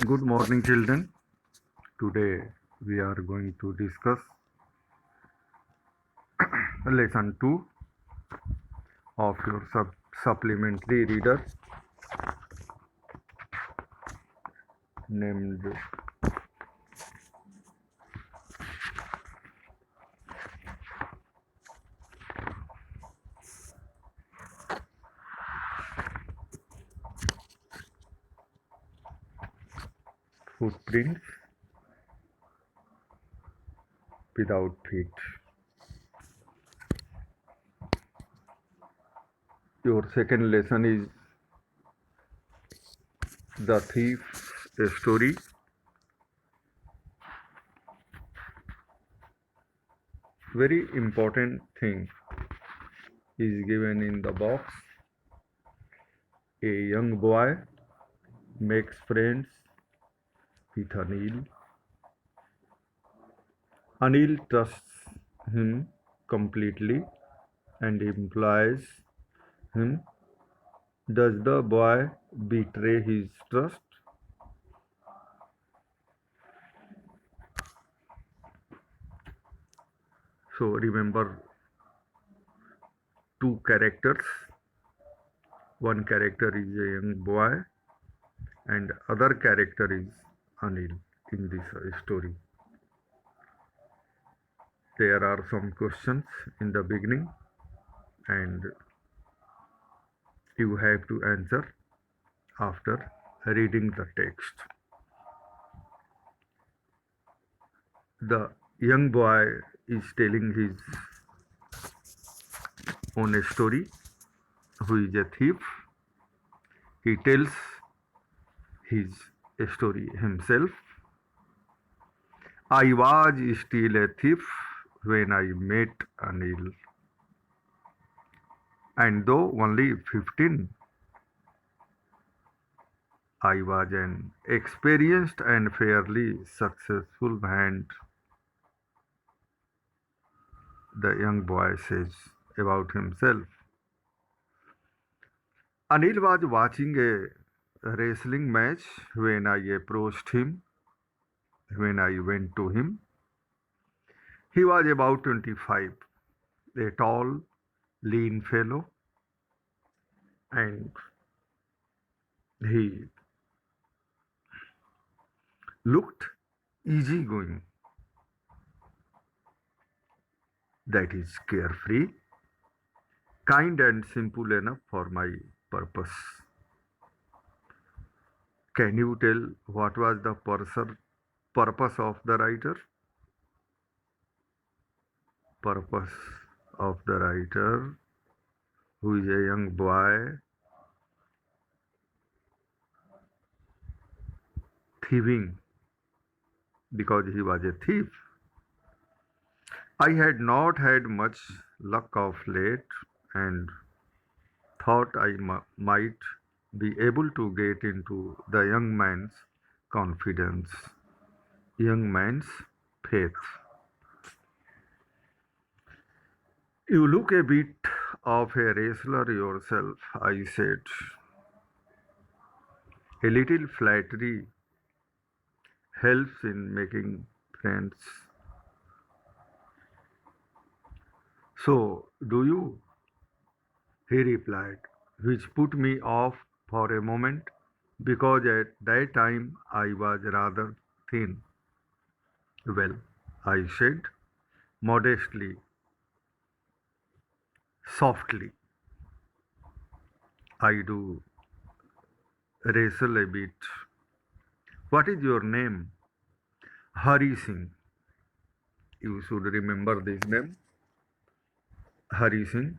Good morning, children. Today we are going to discuss lesson 2 of your supplementary reader named Footprints Without Feet. Your second lesson is The Thief Story. Very important thing is given in the box. A young boy makes friends with Anil. Anil trusts him completely and employs him. Does the boy betray his trust? So remember two characters. One character is a young boy and other character is Anil in this story. There are some questions in the beginning and you have to answer after reading the text. The young boy is telling his own story, who is a thief. He tells his story himself. I was still a thief when I met Anil. And though only 15, I was an experienced and fairly successful hand, the young boy says about himself. Anil was watching a wrestling match when I approached him. When I went to him, he was about 25, a tall, lean fellow, and he looked easygoing, that is, carefree, kind and simple enough for my purpose. Can you tell what was the purpose of the writer? Purpose of the writer, who is a young boy, thieving because he was a thief. I had not had much luck of late and thought I might be able to get into the young man's confidence, young man's faith. You look a bit of a wrestler yourself, I said. A little flattery helps in making friends. So, do you? He replied, which put me off for a moment because at that time I was rather thin. Well, I said modestly, softly, I do wrestle a bit. What is your name? Hari Singh. You should remember this name. Hari Singh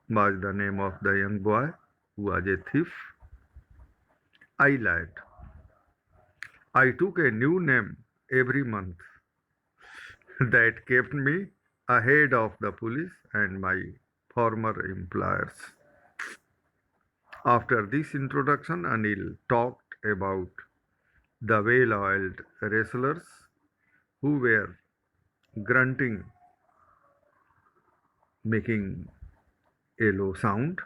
was the name of the young boy who was a thief. I lied. I took a new name every month. That kept me ahead of the police and my former employers. After this introduction, Anil talked about the well-oiled wrestlers who were grunting, making a low sound,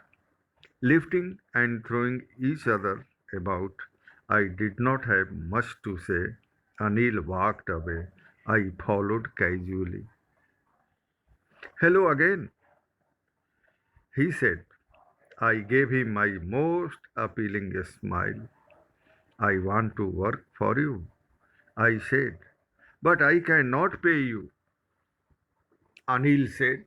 lifting and throwing each other about I did not have much to say. Anil walked away. I followed casually. Hello again, he said. I gave him my most appealing smile. I want to work for you, I said. But I cannot pay you, Anil said.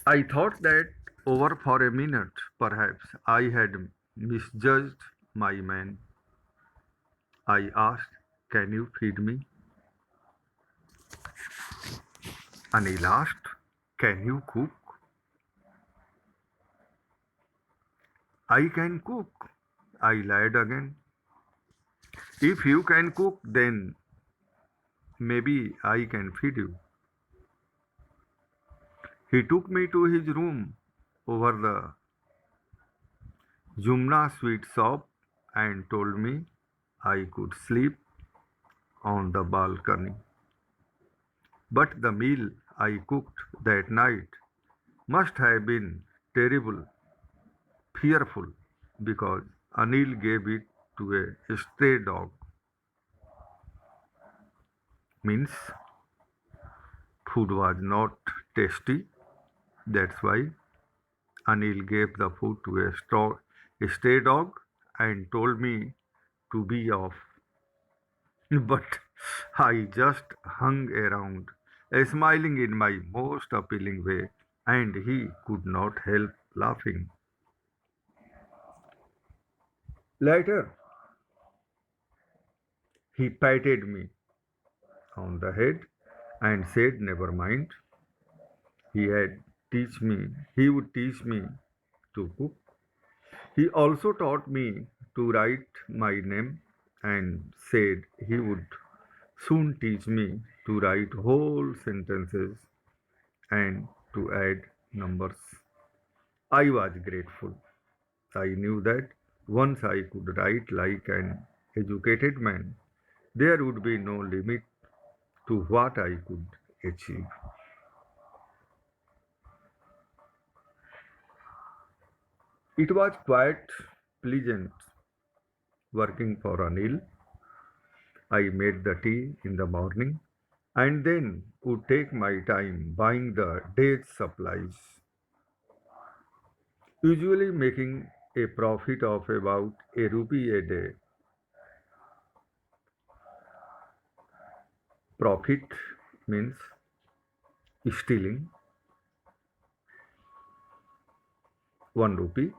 I thought that over for a minute. Perhaps I had misjudged my man. I asked, can you feed me? Anil asked, can you cook? I can cook. I lied again. If you can cook, then maybe I can feed you. He took me to his room over the Jumna sweet shop and told me I could sleep on the balcony. But the meal I cooked that night must have been terrible, fearful, because Anil gave it to a stray dog. Means food was not tasty. That's why Anil gave the food to a stray dog and told me to be off. But I just hung around, smiling in my most appealing way, and he could not help laughing. Later, he patted me on the head and said, never mind. He had he would teach me to cook. He also taught me to write my name and said he would soon teach me to write whole sentences and to add numbers. I was grateful. I knew that once I could write like an educated man, there would be no limit to what I could achieve. It was quite pleasant working for Anil. I made the tea in the morning and then would take my time buying the day's supplies, usually making a profit of about a rupee a day. Profit means stealing 1 rupee.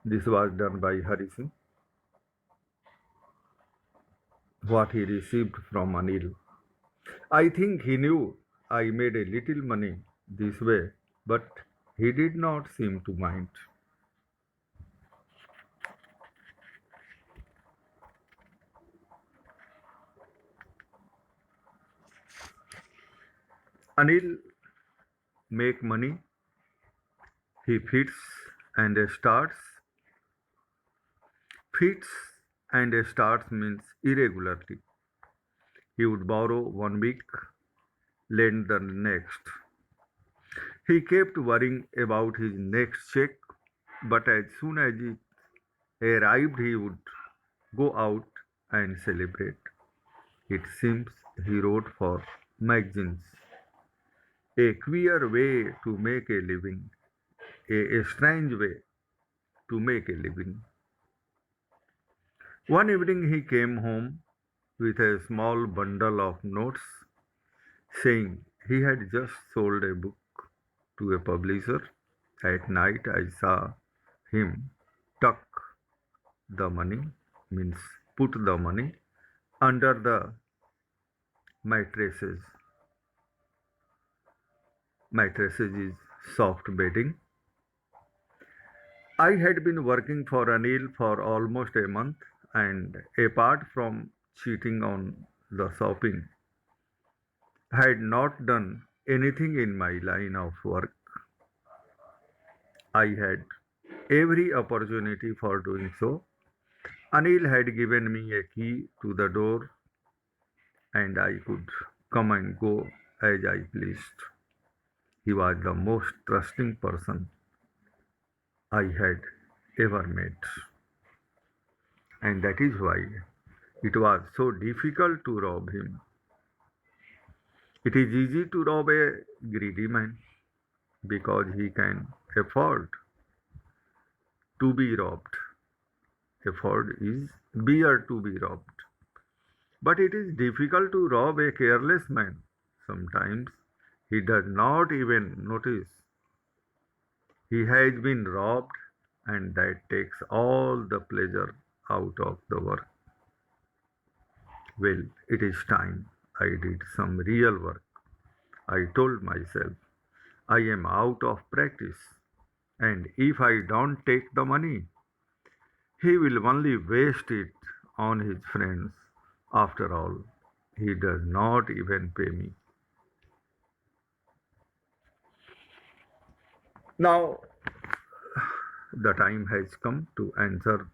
This was done by Hari Singh, what he received from Anil. I think he knew I made a little money this way, but he did not seem to mind. Anil make money, he and starts. Fits and starts means irregularly. He would borrow 1 week, lend the next. He kept worrying about his next check, but as soon as it arrived, he would go out and celebrate. It seems he wrote for magazines. A queer way to make a living, a strange way to make a living. One evening he came home with a small bundle of notes saying he had just sold a book to a publisher. At night I saw him tuck the money, means put the money, under the mattresses. Mattresses is soft bedding. I had been working for Anil for almost a month, and apart from cheating on the shopping, had not done anything in my line of work. I had every opportunity for doing so. Anil had given me a key to the door and I could come and go as I pleased. He was the most trusting person I had ever met, and that is why it was so difficult to rob him. It is easy to rob a greedy man because he can afford to be robbed. Afford is bear to be robbed. But it is difficult to rob a careless man. Sometimes he does not even notice he has been robbed, and that takes all the pleasure out of the work. Well, it is time I did some real work. I told myself, I am out of practice, and if I don't take the money, he will only waste it on his friends. After all, he does not even pay me. Now, the time has come to answer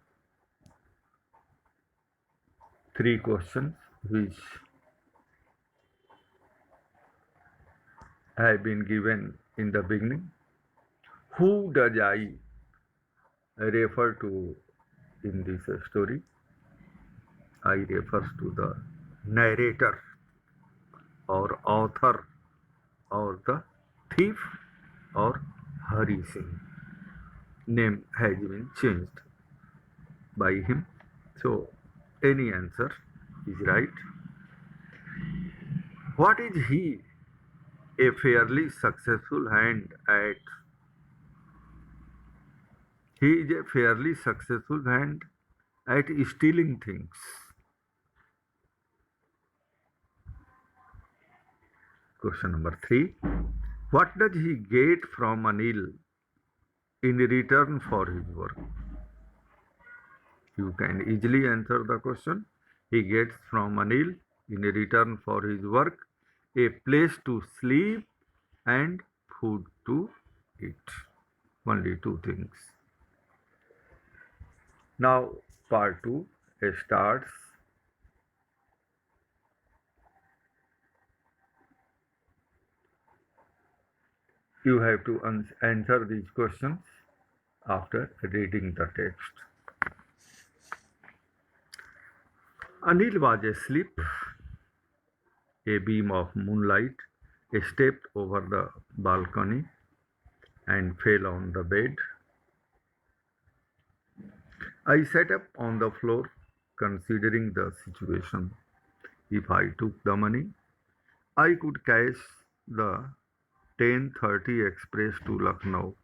three questions which have been given in the beginning. Who does I refer to in this story? I refers to the narrator or author or the thief or Hari Singh. Name has been changed by him. So any answer is right. What is he? A fairly successful hand at. He is a fairly successful hand at stealing things. Question number 3. What does he get from Anil in return for his work? You can easily answer the question. He gets from Anil in return for his work a place to sleep and food to eat. Only two things. Now, part 2 starts. You have to answer these questions after reading the text. Anil was asleep. A beam of moonlight stepped over the balcony and fell on the bed. I sat up on the floor, considering the situation. If I took the money, I could catch the 10:30 express to Lucknow.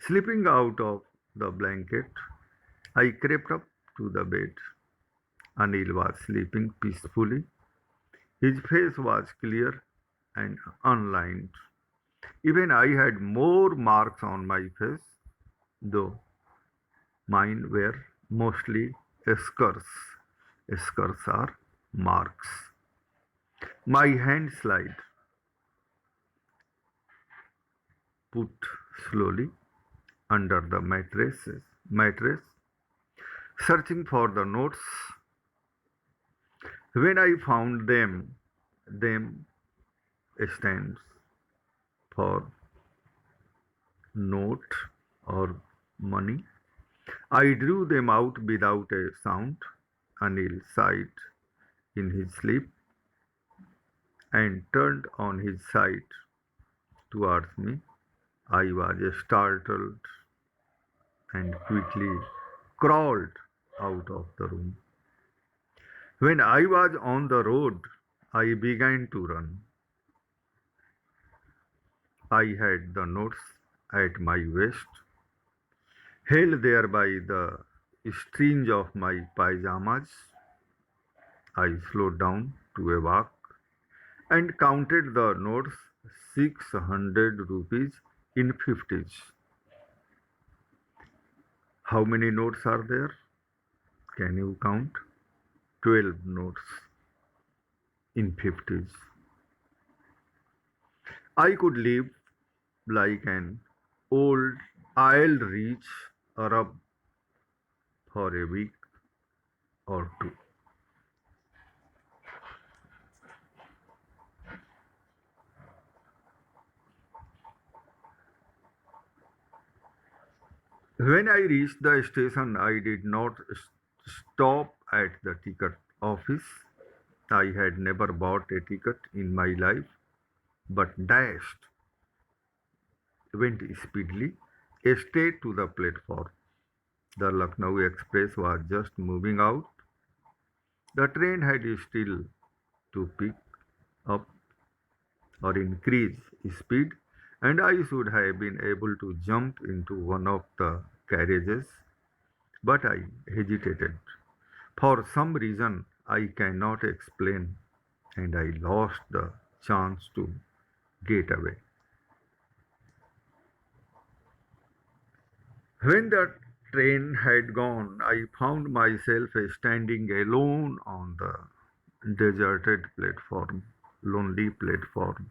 Slipping out of the blanket, I crept up to the bed. Anil was sleeping peacefully. His face was clear and unlined. Even I had more marks on my face, though mine were mostly scars. Scars are marks. My hand slid, put slowly under the mattress, searching for the notes. When I found them stands for note or money. I drew them out without a sound. Anil sighed in his sleep and turned on his side towards me. I was startled and quickly crawled out of the room. When I was on the road, I began to run. I had the notes at my waist, held there by the strings of my pyjamas. I slowed down to a walk and counted the notes, 600 rupees in fifties. How many notes are there? Can you count? 12 notes in fifties. I could live like an old I'll reach Arab for a week or two. When I reached the station, I did not stop at the ticket office. I had never bought a ticket in my life, but dashed, went speedily, straight to the platform. The Lucknow Express was just moving out. The train had still to pick up or increase speed, and I should have been able to jump into one of the carriages, but I hesitated. For some reason I cannot explain, and I lost the chance to get away. When the train had gone, I found myself standing alone on the deserted platform, lonely platform.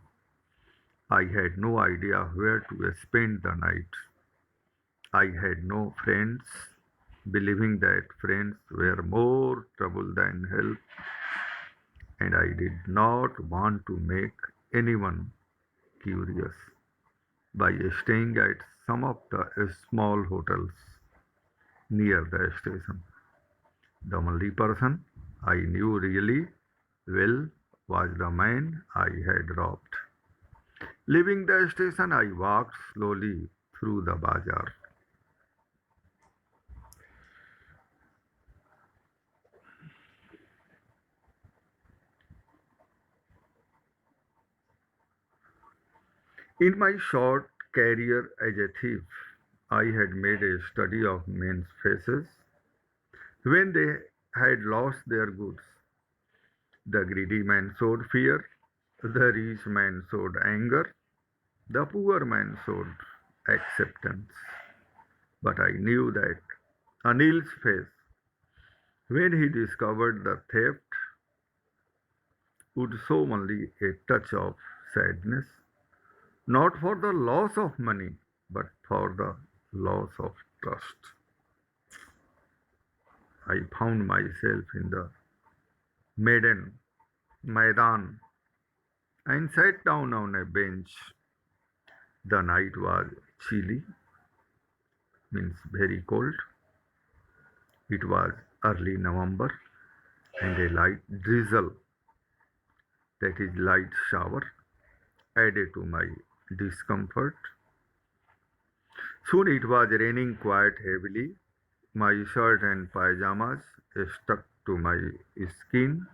I had no idea where to spend the night. I had no friends, believing that friends were more trouble than help, and I did not want to make anyone curious by staying at some of the small hotels near the station. The only person I knew really well was the man I had robbed. Leaving the station, I walked slowly through the bazaar. In my short career as a thief, I had made a study of men's faces when they had lost their goods. The greedy man showed fear, the rich man showed anger, the poor man showed acceptance. But I knew that Anil's face, when he discovered the theft, would show only a touch of sadness, not for the loss of money, but for the loss of trust. I found myself in the maiden Maidan and sat down on a bench. The night was chilly, means very cold. It was early November, and a light drizzle, that is light shower, added to my discomfort. Soon it was raining quite heavily. My shirt and pajamas stuck to my skin,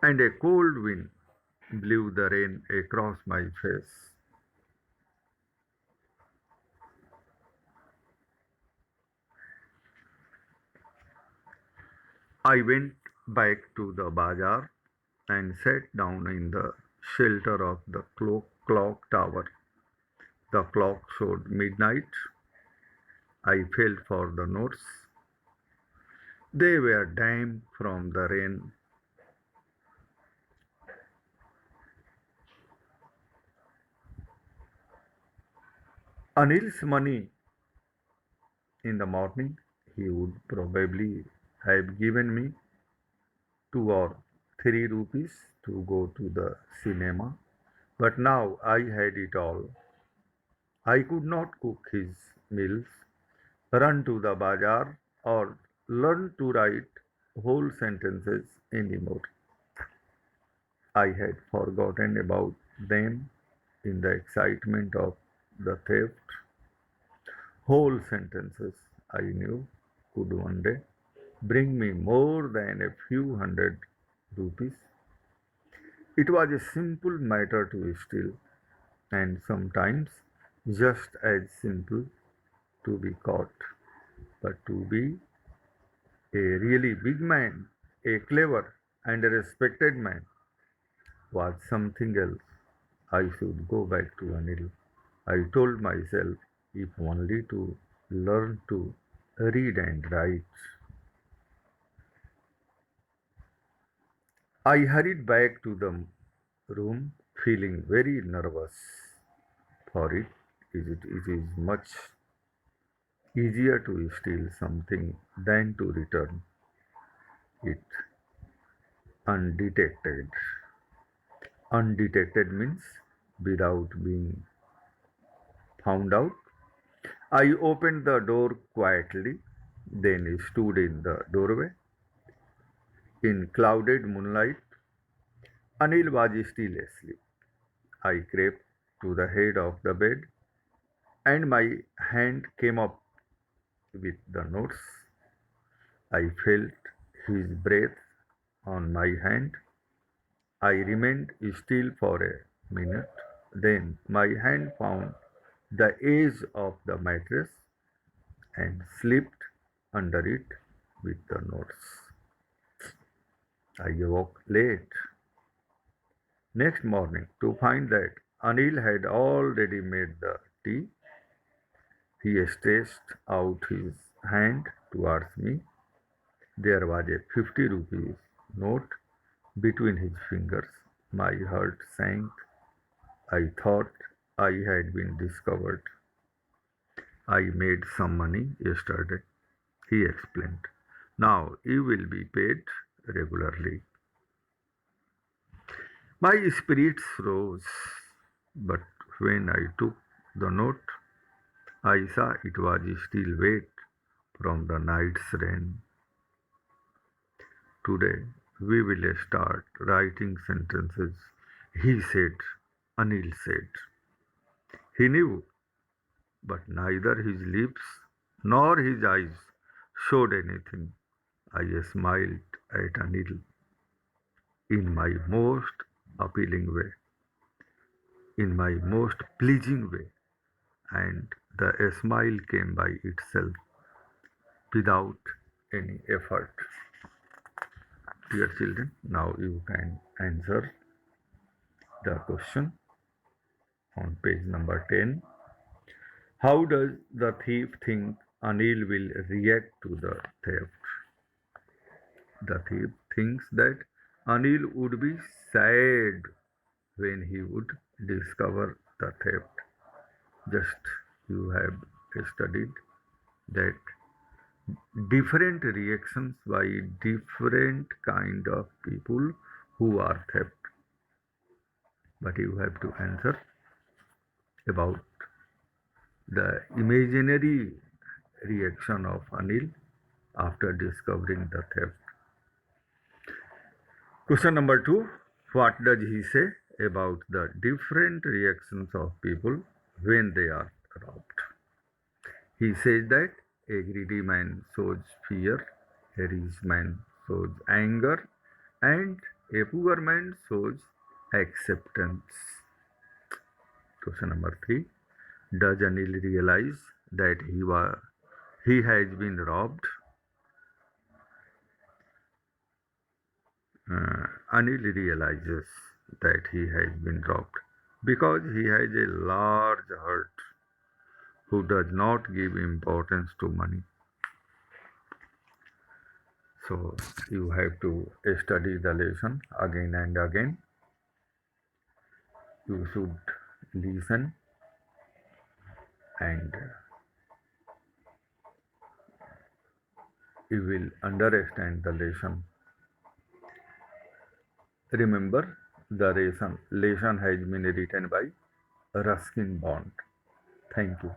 and a cold wind blew the rain across my face. I went back to the bazaar and sat down in the shelter of the clock tower. The clock showed midnight. I felt for the notes. They were damp from the rain. Anil's money in the morning, he would probably have given me 2 or 3 rupees to go to the cinema. But now I had it all. I could not cook his meals, run to the bazaar, or learn to write whole sentences anymore. I had forgotten about them in the excitement of the theft. Whole sentences, I knew, could one day bring me more than a few hundred rupees. It was a simple matter to steal, and sometimes just as simple to be caught. But to be a really big man, a clever and a respected man, was something else. I should go back to Anil. I told myself, if only to learn to read and write. I hurried back to the room, feeling very nervous. For it is much easier to steal something than to return it undetected. Undetected means without being found out. I opened the door quietly, then stood in the doorway. In clouded moonlight, Anil was still asleep. I crept to the head of the bed and my hand came up with the notes. I felt his breath on my hand. I remained still for a minute. Then my hand found the edge of the mattress and slipped under it with the notes. I awoke late next morning to find that Anil had already made the tea. He stretched out his hand towards me. There was a 50 rupees note between his fingers. My heart sank. I thought I had been discovered. I made some money yesterday, he explained. Now you will be paid regularly. My spirits rose, but when I took the note, I saw it was still wet from the night's rain. Today we will start writing sentences, he said, Anil said. He knew, but neither his lips nor his eyes showed anything. I smiled at Anil in my most appealing way, in my most pleasing way, and the smile came by itself without any effort. Dear children, now you can answer the question on page number 10. How does the thief think Anil will react to the theft? The thief thinks that Anil would be sad when he would discover the theft. Just you have studied that different reactions by different kind of people who are theft. But you have to answer about the imaginary reaction of Anil after discovering the theft. Question number 2. What does he say about the different reactions of people when they are robbed? He says that a greedy man shows fear, a rich man shows anger, and a poor man shows acceptance. Question number 3. Does Anil realize that he has been robbed? Anil realizes that he has been robbed because he has a large heart who does not give importance to money. So you have to study the lesson again and again. You should listen and you will understand the lesson. Remember, the lesson has been written by Ruskin Bond. Thank you.